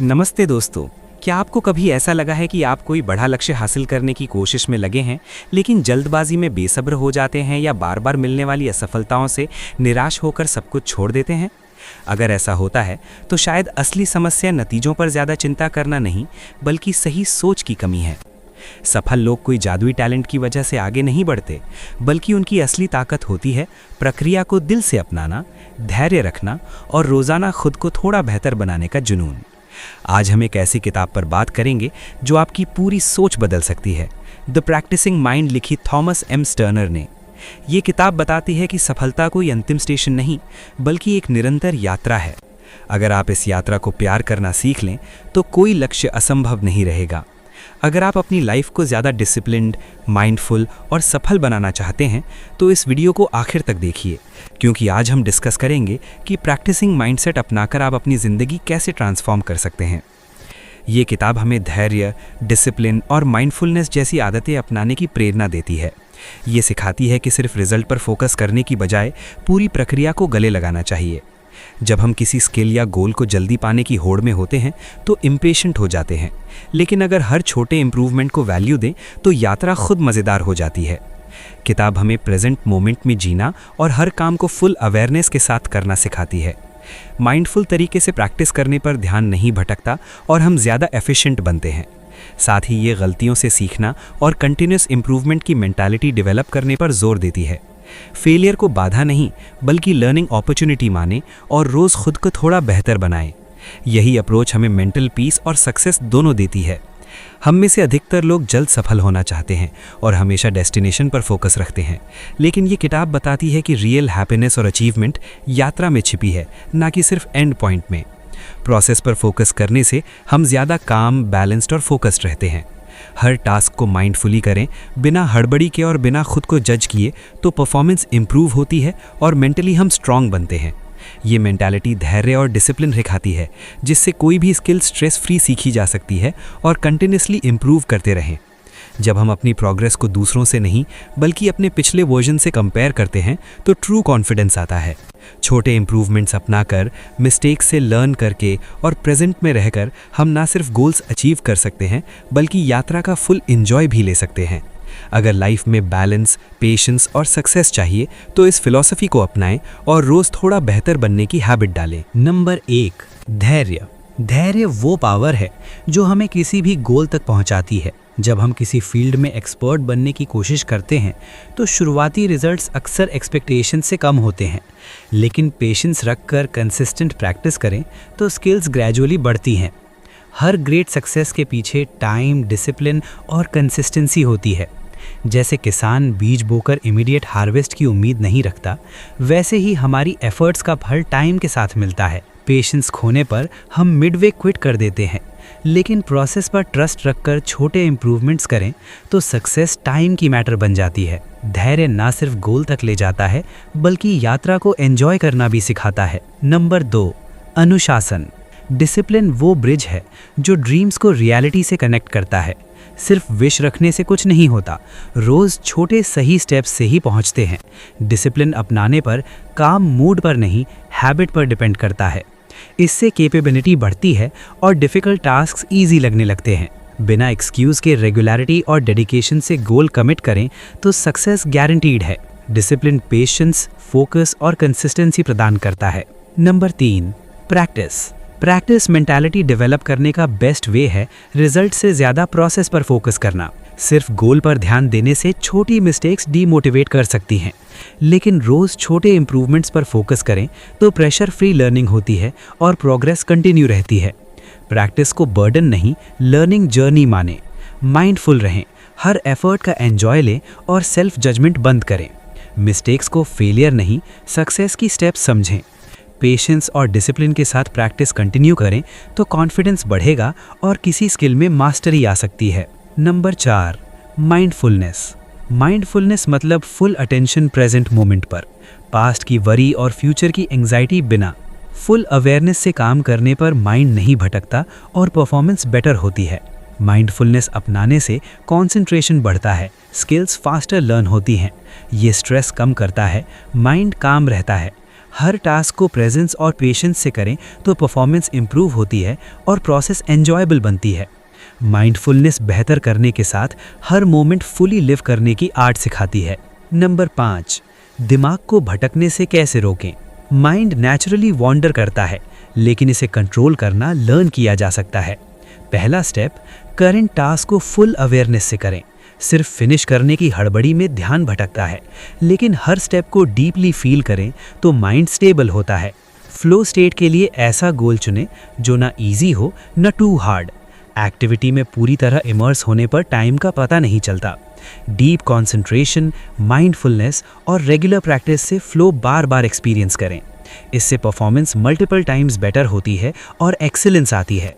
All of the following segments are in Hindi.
नमस्ते दोस्तों। क्या आपको कभी ऐसा लगा है कि आप कोई बड़ा लक्ष्य हासिल करने की कोशिश में लगे हैं, लेकिन जल्दबाजी में बेसब्र हो जाते हैं या बार बार मिलने वाली असफलताओं से निराश होकर सब कुछ छोड़ देते हैं? अगर ऐसा होता है तो शायद असली समस्या नतीजों पर ज़्यादा चिंता करना नहीं, बल्कि सही सोच की कमी है। सफल लोग कोई जादुई टैलेंट की वजह से आगे नहीं बढ़ते, बल्कि उनकी असली ताकत होती है प्रक्रिया को दिल से अपनाना, धैर्य रखना और रोज़ाना खुद को थोड़ा बेहतर बनाने का जुनून। आज हम एक ऐसी किताब पर बात करेंगे जो आपकी पूरी सोच बदल सकती है। द प्रैक्टिसिंग माइंड लिखी थॉमस एम स्टर्नर ने। ये किताब बताती है कि सफलता कोई अंतिम स्टेशन नहीं, बल्कि एक निरंतर यात्रा है। अगर आप इस यात्रा को प्यार करना सीख लें तो कोई लक्ष्य असंभव नहीं रहेगा। अगर आप अपनी लाइफ को ज़्यादा डिसिप्लिन्ड, माइंडफुल और सफल बनाना चाहते हैं तो इस वीडियो को आखिर तक देखिए, क्योंकि आज हम डिस्कस करेंगे कि प्रैक्टिसिंग माइंडसेट अपनाकर आप अपनी ज़िंदगी कैसे ट्रांसफॉर्म कर सकते हैं। ये किताब हमें धैर्य, डिसिप्लिन और माइंडफुलनेस जैसी आदतें अपनाने की प्रेरणा देती है। ये सिखाती है कि सिर्फ रिजल्ट पर फोकस करने की बजाय पूरी प्रक्रिया को गले लगाना चाहिए। जब हम किसी स्किल या गोल को जल्दी पाने की होड़ में होते हैं तो इम्पेशेंट हो जाते हैं, लेकिन अगर हर छोटे इम्प्रूवमेंट को वैल्यू दें तो यात्रा खुद मज़ेदार हो जाती है। किताब हमें प्रेजेंट मोमेंट में जीना और हर काम को फुल अवेयरनेस के साथ करना सिखाती है। माइंडफुल तरीके से प्रैक्टिस करने पर ध्यान नहीं भटकता और हम ज़्यादा एफिशिएंट बनते हैं। साथ ही ये गलतियों से सीखना और कंटिन्यूस इम्प्रूवमेंट की मेंटालिटी डेवलप करने पर जोर देती है। फेलियर को बाधा नहीं, बल्कि लर्निंग अपॉर्चुनिटी माने और रोज़ खुद को थोड़ा बेहतर बनाएं। यही अप्रोच हमें मेंटल पीस और सक्सेस दोनों देती है। हम में से अधिकतर लोग जल्द सफल होना चाहते हैं और हमेशा डेस्टिनेशन पर फोकस रखते हैं, लेकिन ये किताब बताती है कि रियल हैप्पीनेस और अचीवमेंट यात्रा में छिपी है, ना कि सिर्फ एंड पॉइंट में। प्रोसेस पर फोकस करने से हम ज़्यादा काम, बैलेंस्ड और फोकस्ड रहते हैं। हर टास्क को माइंडफुली करें, बिना हड़बड़ी के और बिना खुद को जज किए, तो परफॉर्मेंस इंप्रूव होती है और मेंटली हम स्ट्रांग बनते हैं। ये मेंटालिटी धैर्य और डिसिप्लिन सिखाती है, जिससे कोई भी स्किल स्ट्रेस फ्री सीखी जा सकती है और कंटिन्यूसली इंप्रूव करते रहें। जब हम अपनी प्रोग्रेस को दूसरों से नहीं, बल्कि अपने पिछले वर्जन से कंपेयर करते हैं तो ट्रू कॉन्फिडेंस आता है। छोटे इंप्रूवमेंट्स अपनाकर, मिस्टेक से लर्न करके और प्रेजेंट में रहकर हम ना सिर्फ गोल्स अचीव कर सकते हैं, बल्कि यात्रा का फुल एंजॉय भी ले सकते हैं। अगर लाइफ में बैलेंस, पेशेंस और सक्सेस चाहिए तो इस फिलॉसफी को अपनाएं और रोज़ थोड़ा बेहतर बनने की हैबिट डालें। नंबर 1, धैर्य। धैर्य वो पावर है जो हमें किसी भी गोल तक पहुंचाती है। जब हम किसी फील्ड में एक्सपर्ट बनने की कोशिश करते हैं तो शुरुआती रिजल्ट्स अक्सर एक्सपेक्टेशन से कम होते हैं, लेकिन पेशेंस रखकर कंसिस्टेंट प्रैक्टिस करें तो स्किल्स ग्रेजुअली बढ़ती हैं। हर ग्रेट सक्सेस के पीछे टाइम, डिसिप्लिन और कंसिस्टेंसी होती है। जैसे किसान बीज बोकर इमीडिएट हार्वेस्ट की उम्मीद नहीं रखता, वैसे ही हमारी एफर्ट्स का फल टाइम के साथ मिलता है। पेशेंस खोने पर हम मिडवे क्विट कर देते हैं, लेकिन प्रोसेस पर ट्रस्ट रखकर छोटे इम्प्रूवमेंट्स करें तो सक्सेस टाइम की मैटर बन जाती है। धैर्य ना सिर्फ गोल तक ले जाता है, बल्कि यात्रा को एंजॉय करना भी सिखाता है। नंबर 2, अनुशासन। डिसिप्लिन वो ब्रिज है जो ड्रीम्स को रियलिटी से कनेक्ट करता है। सिर्फ विश रखने से कुछ नहीं होता, रोज़ छोटे सही स्टेप्स से ही पहुंचते हैं। डिसिप्लिन अपनाने पर काम मूड पर नहीं, हैबिट पर डिपेंड करता है। इससे कैपेबिलिटी बढ़ती है और डिफ़िकल्ट टास्क्स ईजी लगने लगते हैं। बिना एक्सक्यूज़ के रेगुलरिटी और डेडिकेशन से गोल कमिट करें तो सक्सेस गारंटीड है। डिसिप्लिन पेशेंस, फोकस और कंसिस्टेंसी प्रदान करता है। Number 3, practice. Practice mentality develop करने का बेस्ट वे है रिजल्ट से ज़्यादा प्रोसेस पर फोकस करना। सिर्फ गोल पर ध्यान देने से छोटी मिस्टेक्स डीमोटिवेट कर सकती हैं, लेकिन रोज़ छोटे इंप्रूवमेंट्स पर फोकस करें तो प्रेशर फ्री लर्निंग होती है और प्रोग्रेस कंटिन्यू रहती है। प्रैक्टिस को बर्डन नहीं, लर्निंग जर्नी माने। माइंडफुल रहें, हर एफर्ट का एंजॉय लें और सेल्फ जजमेंट बंद करें। मिस्टेक्स को फेलियर नहीं, सक्सेस की स्टेप्स समझें। पेशेंस और डिसिप्लिन के साथ प्रैक्टिस कंटिन्यू करें तो कॉन्फिडेंस बढ़ेगा और किसी स्किल में मास्टरी आ सकती है। Number 4, mindfulness. माइंडफुलनेस मतलब फुल अटेंशन प्रेजेंट मोमेंट पर। पास्ट की वरी और फ्यूचर की एंग्जाइटी बिना। फुल अवेयरनेस से काम करने पर माइंड नहीं भटकता और परफॉर्मेंस बेटर होती है। माइंडफुलनेस अपनाने से कंसंट्रेशन बढ़ता है, स्किल्स फास्टर लर्न होती हैं। ये स्ट्रेस कम करता है, माइंड काम रहता है। हर टास्क को प्रेजेंस और पेशेंस से करें तो परफॉर्मेंस इंप्रूव होती है और प्रोसेस एन्जॉयबल बनती है। माइंडफुलनेस बेहतर करने के साथ हर मोमेंट फुली लिव करने की आर्ट सिखाती है। नंबर 5, दिमाग को भटकने से कैसे रोकें। माइंड नेचुरली वॉन्डर करता है, लेकिन इसे कंट्रोल करना लर्न किया जा सकता है। पहला स्टेप, करंट टास्क को फुल अवेयरनेस से करें। सिर्फ फिनिश करने की हड़बड़ी में ध्यान भटकता है, लेकिन हर स्टेप को डीपली फील करें तो माइंड स्टेबल होता है। फ्लो स्टेट के लिए ऐसा गोल चुनें जो ना इजी हो न टू हार्ड। एक्टिविटी में पूरी तरह इमर्स होने पर टाइम का पता नहीं चलता। डीप कॉन्सेंट्रेशन, माइंडफुलनेस और रेगुलर प्रैक्टिस से फ्लो बार बार एक्सपीरियंस करें। इससे परफॉर्मेंस मल्टीपल टाइम्स बेटर होती है और एक्सीलेंस आती है।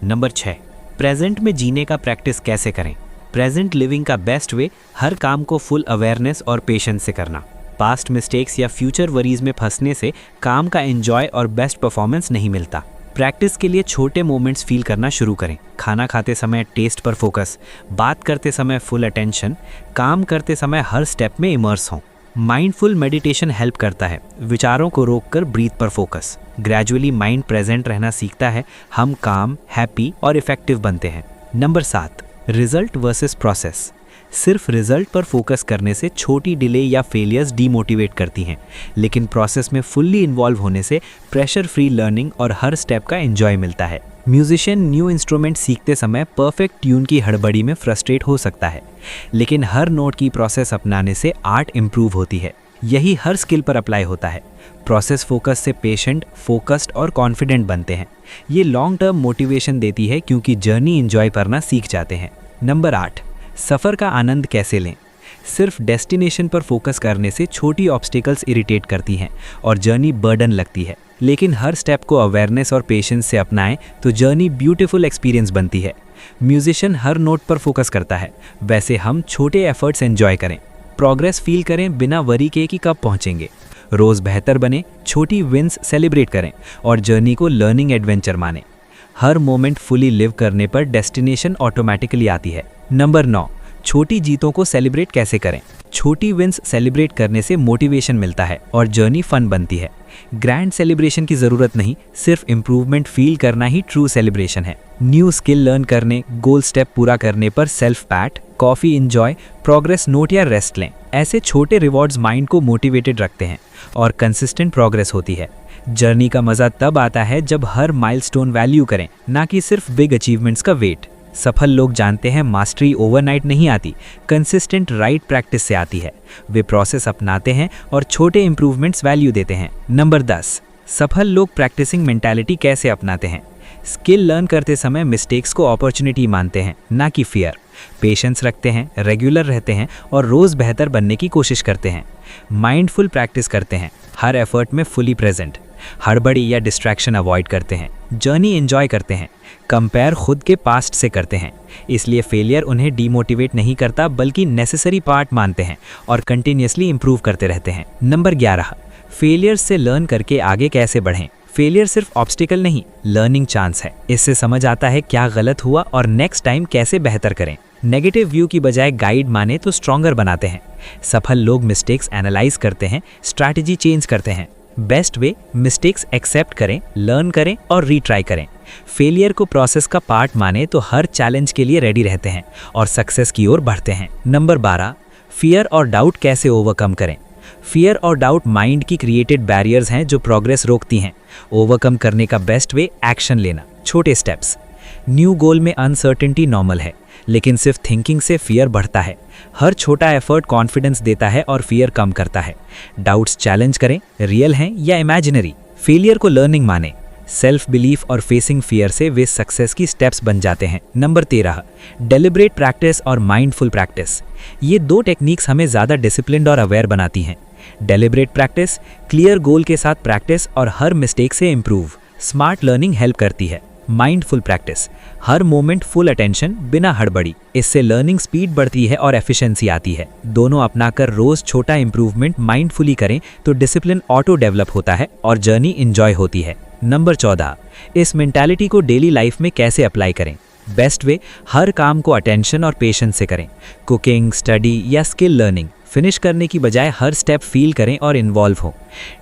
नंबर 6, प्रेजेंट में जीने का प्रैक्टिस कैसे करें। प्रेजेंट लिविंग का बेस्ट वे हर काम को फुल अवेयरनेस और पेशेंस से करना। पास्ट मिस्टेक्स या फ्यूचर वरीज में फंसने से काम का एंजॉय और बेस्ट परफॉर्मेंस नहीं मिलता। प्रैक्टिस के लिए छोटे मोमेंट्स फील करना शुरू करें। खाना खाते समय टेस्ट पर फोकस, बात करते समय फुल अटेंशन, काम करते समय हर स्टेप में इमर्स हों। माइंडफुल मेडिटेशन हेल्प करता है, विचारों को रोककर ब्रीथ पर फोकस। ग्रेजुअली माइंड प्रेजेंट रहना सीखता है, हम काम, हैप्पी और इफेक्टिव बनते हैं। Number 7, result versus process. सिर्फ रिजल्ट पर फोकस करने से छोटी डिले या फेलियर्स डीमोटिवेट करती हैं, लेकिन प्रोसेस में फुल्ली इन्वॉल्व होने से प्रेशर फ्री लर्निंग और हर स्टेप का एंजॉय मिलता है। म्यूजिशियन न्यू इंस्ट्रूमेंट सीखते समय परफेक्ट ट्यून की हड़बड़ी में फ्रस्ट्रेट हो सकता है, लेकिन हर नोट की प्रोसेस अपनाने से आर्ट इम्प्रूव होती है। यही हर स्किल पर अप्लाई होता है। प्रोसेस फोकस से पेशेंट, फोकस्ड और कॉन्फिडेंट बनते हैं। ये लॉन्ग टर्म मोटिवेशन देती है क्योंकि जर्नी एंजॉय करना सीख जाते हैं। नंबर 8, सफ़र का आनंद कैसे लें। सिर्फ डेस्टिनेशन पर फोकस करने से छोटी ऑब्स्टिकल्स इरिटेट करती हैं और जर्नी बर्डन लगती है, लेकिन हर स्टेप को अवेयरनेस और पेशेंस से अपनाएं तो जर्नी ब्यूटीफुल एक्सपीरियंस बनती है। म्यूजिशियन हर नोट पर फोकस करता है, वैसे हम छोटे एफर्ट्स एंजॉय करें, प्रोग्रेस फील करें बिना वरी के कि कब पहुंचेंगे। रोज़ बेहतर बने, छोटी विंस सेलिब्रेट करें और जर्नी को लर्निंग एडवेंचर मानें। हर मोमेंट फुली लिव करने पर डेस्टिनेशन ऑटोमेटिकली आती है। नंबर 9, छोटी जीतों को सेलिब्रेट कैसे करें। छोटी विंस सेलिब्रेट करने से मोटिवेशन मिलता है और जर्नी फन बनती है। ग्रैंड सेलिब्रेशन की ज़रूरत नहीं, सिर्फ इम्प्रूवमेंट फील करना ही ट्रू सेलिब्रेशन है। न्यू स्किल लर्न करने, गोल स्टेप पूरा करने पर self PAT, coffee enjoy, progress note या रेस्ट लें। ऐसे छोटे रिवॉर्ड्स माइंड को मोटिवेटेड रखते हैं और कंसिस्टेंट प्रोग्रेस होती है। जर्नी का मज़ा तब आता है जब हर माइलस्टोन वैल्यू करें, ना कि सिर्फ बिग अचीवमेंट्स का वेट। सफल लोग जानते हैं मास्टरी ओवरनाइट नहीं आती, कंसिस्टेंट राइट प्रैक्टिस से आती है। वे प्रोसेस अपनाते हैं और छोटे इंप्रूवमेंट्स वैल्यू देते हैं। नंबर 10, सफल लोग प्रैक्टिसिंग मेंटालिटी कैसे अपनाते हैं। स्किल लर्न करते समय मिस्टेक्स को अपॉर्चुनिटी मानते हैं, ना कि फियर। पेशेंस रखते हैं, रेगुलर रहते हैं और रोज़ बेहतर बनने की कोशिश करते हैं। माइंडफुल प्रैक्टिस करते हैं, हर एफर्ट में फुली प्रेजेंट। हड़बड़ी या डिस्ट्रैक्शन अवॉइड करते हैं, जर्नी एंजॉय करते हैं। कंपेयर खुद के पास्ट से करते हैं, इसलिए फेलियर उन्हें डीमोटिवेट नहीं करता बल्कि नेसेसरी पार्ट मानते हैं और कंटिन्यूसली इंप्रूव करते रहते हैं। नंबर 11, फेलियर से लर्न करके आगे कैसे बढ़ें। फेलियर सिर्फ ऑब्स्टिकल नहीं, लर्निंग चांस है। इससे समझ आता है क्या गलत हुआ और नेक्स्ट टाइम कैसे बेहतर करें। नेगेटिव व्यू की बजाय गाइड माने तो स्ट्रॉन्गर बनाते हैं। सफल लोग मिस्टेक्स एनालाइज करते हैं, स्ट्रैटेजी चेंज करते हैं। बेस्ट वे, मिस्टेक्स एक्सेप्ट करें, लर्न करें और रीट्राई करें। फेलियर को प्रोसेस का पार्ट माने तो हर चैलेंज के लिए रेडी रहते हैं और सक्सेस की ओर बढ़ते हैं। नंबर 12, फियर और डाउट कैसे ओवरकम करें। फियर और डाउट माइंड की क्रिएटेड बैरियर्स हैं जो प्रोग्रेस रोकती हैं। ओवरकम करने का बेस्ट वे, एक्शन लेना, छोटे स्टेप्स। न्यू गोल में अनसर्टेनिटी नॉर्मल है, लेकिन सिर्फ थिंकिंग से फियर बढ़ता है। हर छोटा एफर्ट कॉन्फिडेंस देता है और फियर कम करता है। डाउट्स चैलेंज करें, रियल हैं या इमेजिनरी। फेलियर को लर्निंग माने, सेल्फ बिलीफ और फेसिंग फियर से वे सक्सेस की स्टेप्स बन जाते हैं। नंबर 13, डेलिब्रेट प्रैक्टिस और माइंडफुल प्रैक्टिस। ये दो टेक्निक्स हमें ज़्यादा डिसिप्लिन्ड और अवेयर बनाती हैं। डेलिब्रेट प्रैक्टिस, क्लियर गोल के साथ प्रैक्टिस और हर मिस्टेक से इम्प्रूव। स्मार्ट लर्निंग हेल्प करती है। माइंडफुल प्रैक्टिस, हर मोमेंट फुल अटेंशन बिना हड़बड़ी। इससे लर्निंग स्पीड बढ़ती है और एफिशिएंसी आती है। दोनों अपनाकर रोज छोटा इंप्रूवमेंट माइंडफुली करें तो डिसिप्लिन ऑटो डेवलप होता है और जर्नी एंजॉय होती है। नंबर 14, इस मेंटालिटी को डेली लाइफ में कैसे अप्लाई करें। बेस्ट वे, हर काम को अटेंशन और पेशेंस से करें। कुकिंग, स्टडी या स्किल लर्निंग फिनिश करने की बजाय हर स्टेप फील करें और इन्वॉल्व हों।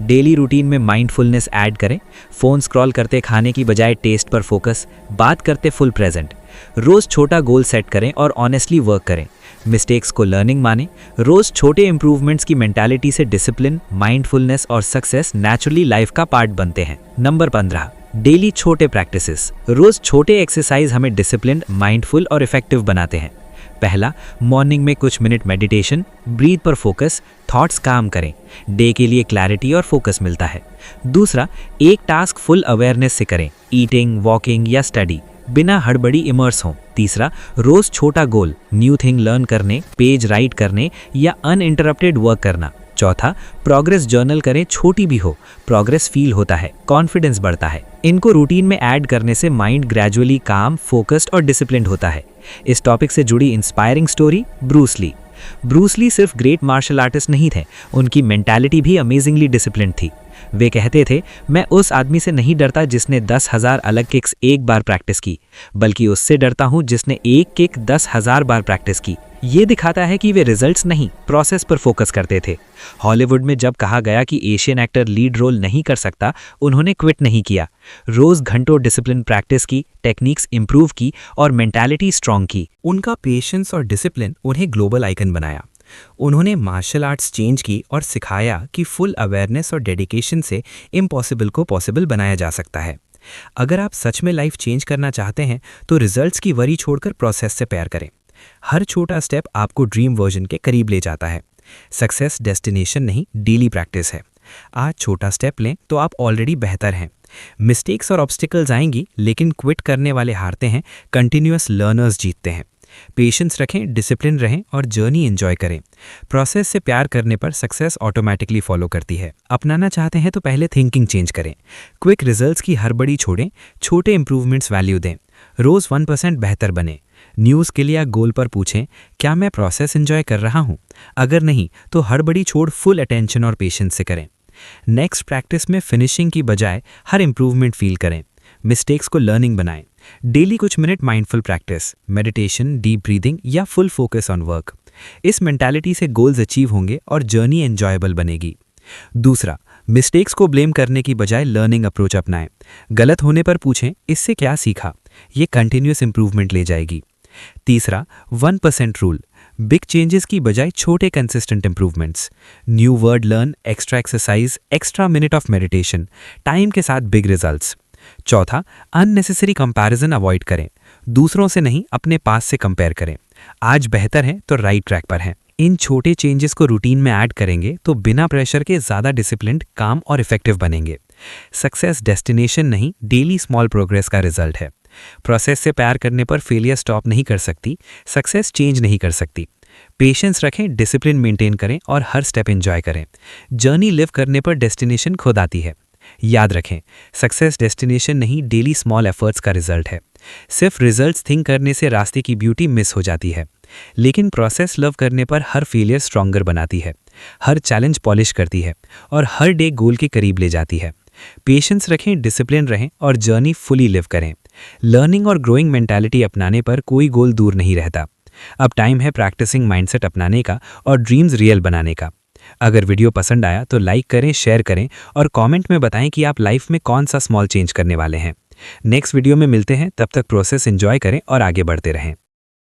डेली रूटीन में माइंडफुलनेस ऐड करें। फ़ोन स्क्रॉल करते खाने की बजाय टेस्ट पर फोकस, बात करते फुल प्रेजेंट। रोज़ छोटा गोल सेट करें और ऑनेस्टली वर्क करें। मिस्टेक्स को लर्निंग माने। रोज़ छोटे इंप्रूवमेंट्स की मेंटालिटी से डिसिप्लिन, माइंडफुलनेस और सक्सेस नेचुरली लाइफ का पार्ट बनते हैं। नंबर 15, डेली छोटे प्रैक्टिसेस। रोज़ छोटे एक्सरसाइज हमें डिसिप्लिन, माइंडफुल और इफेक्टिव बनाते हैं। पहला, मॉर्निंग में कुछ मिनट मेडिटेशन, ब्रीथ पर फोकस, थॉट्स काम करें। डे के लिए क्लैरिटी और फोकस मिलता है। दूसरा, एक टास्क फुल अवेयरनेस से करें, ईटिंग, वॉकिंग या स्टडी, बिना हड़बड़ी इमर्स हों। तीसरा, रोज छोटा गोल, न्यू थिंग लर्न करने, पेज राइट करने या अनइंटरप्टेड वर्क करना। चौथा, प्रोग्रेस जर्नल करें, छोटी भी हो, प्रोग्रेस फील होता है, कॉन्फिडेंस बढ़ता है। इनको रूटीन में ऐड करने से माइंड ग्रेजुअली काम, फोकस्ड और डिसिप्लिन्ड होता है। इस टॉपिक से जुड़ी inspiring story, Bruce Lee. Bruce Lee सिर्फ ग्रेट मार्शल आर्टिस्ट नहीं थे, उनकी मेंटालिटी भी अमेजिंगली डिसिप्लिन्ड थी। वे कहते थे, मैं उस आदमी से नहीं डरता जिसने 10,000 अलग किक्स एक बार प्रैक्टिस की, बल्कि उससे डरता हूं जिसने एक किक 10,000 बार प्रैक्टिस की। ये दिखाता है कि वे रिजल्ट्स नहीं, प्रोसेस पर फोकस करते थे। हॉलीवुड में जब कहा गया कि एशियन एक्टर लीड रोल नहीं कर सकता, उन्होंने क्विट नहीं किया। रोज घंटों डिसिप्लिन प्रैक्टिस की, टेक्निक्स इंप्रूव की और मेंटालिटी स्ट्रांग की। उनका पेशेंस और डिसिप्लिन उन्हें ग्लोबल आइकन बनाया। उन्होंने मार्शल आर्ट्स चेंज की और सिखाया कि फुल अवेयरनेस और डेडिकेशन से इम्पॉसिबल को पॉसिबल बनाया जा सकता है। अगर आप सच में लाइफ चेंज करना चाहते हैं तो रिजल्ट्स की वरी छोड़कर प्रोसेस से प्यार करें। हर छोटा स्टेप आपको ड्रीम वर्जन के करीब ले जाता है। सक्सेस डेस्टिनेशन नहीं, डेली प्रैक्टिस है। आज छोटा स्टेप लें तो आप ऑलरेडी बेहतर हैं। मिस्टेक्स और ऑब्स्टिकल्स आएंगी, लेकिन क्विट करने वाले हारते हैं, कंटिन्यूअस लर्नर्स जीतते हैं। पेशेंस रखें, डिसिप्लिन रहें और जर्नी एंजॉय करें। प्रोसेस से प्यार करने पर सक्सेस ऑटोमेटिकली फॉलो करती है। अपनाना चाहते हैं तो पहले थिंकिंग चेंज करें। क्विक रिजल्ट्स की हड़बड़ी छोड़ें, छोटे इंप्रूवमेंट्स वैल्यू दें। रोज़ 1% बेहतर बने। न्यूज़ के लिए गोल पर पूछें, क्या मैं प्रोसेस एंजॉय कर रहा हूँ? अगर नहीं तो हड़बड़ी छोड़ फुल अटेंशन और पेशेंस से करें। नेक्स्ट प्रैक्टिस में फिनिशिंग की बजाय हर इंप्रूवमेंट फील करें। मिस्टेक्स को लर्निंग बनाएं। डेली कुछ minute mindful practice, meditation, deep breathing या फुल फोकस ऑन वर्क। इस मेंटालिटी से गोल्स अचीव होंगे और जर्नी एंजॉयबल बनेगी। दूसरा, मिस्टेक्स को ब्लेम करने की बजाय लर्निंग अप्रोच अपनाएं। गलत होने पर पूछें, इससे क्या सीखा? ये कंटिन्यूअस इंप्रूवमेंट ले जाएगी। तीसरा, 1% रूल, बिग चेंजेस की बजाय छोटे consistent improvements. New word learn, extra exercise, extra minute of meditation, time के साथ बिग रिजल्ट्स। चौथा, अननेसेसरी कंपैरिजन अवॉइड करें। दूसरों से नहीं, अपने पास से कंपेयर करें। आज बेहतर हैं तो राइट ट्रैक पर हैं। इन छोटे चेंजेस को रूटीन में ऐड करेंगे तो बिना प्रेशर के ज़्यादा डिसिप्लिन्ड, काम और इफेक्टिव बनेंगे। सक्सेस डेस्टिनेशन नहीं, डेली स्मॉल प्रोग्रेस का रिजल्ट है। प्रोसेस से प्यार करने पर फेलियर स्टॉप नहीं कर सकती, सक्सेस चेंज नहीं कर सकती। पेशेंस रखें, डिसिप्लिन मेंटेन करें और हर स्टेप एंजॉय करें। जर्नी लिव करने पर डेस्टिनेशन खुद आती है। याद रखें, सक्सेस डेस्टिनेशन नहीं, डेली स्मॉल एफर्ट्स का रिजल्ट है। सिर्फ रिजल्ट्स थिंक करने से रास्ते की ब्यूटी मिस हो जाती है, लेकिन प्रोसेस लव करने पर हर फेलियर स्ट्रॉन्गर बनाती है, हर चैलेंज पॉलिश करती है और हर डे गोल के करीब ले जाती है। पेशेंस रखें, डिसिप्लिन रहें और जर्नी फुली लिव करें। लर्निंग और ग्रोइंग मेंटालिटी अपनाने पर कोई गोल दूर नहीं रहता। अब टाइम है प्रैक्टिसिंग माइंडसेट अपनाने का और ड्रीम्स रियल बनाने का। अगर वीडियो पसंद आया तो लाइक करें, शेयर करें और कमेंट में बताएं कि आप लाइफ में कौन सा स्मॉल चेंज करने वाले हैं। नेक्स्ट वीडियो में मिलते हैं, तब तक प्रोसेस एंजॉय करें और आगे बढ़ते रहें।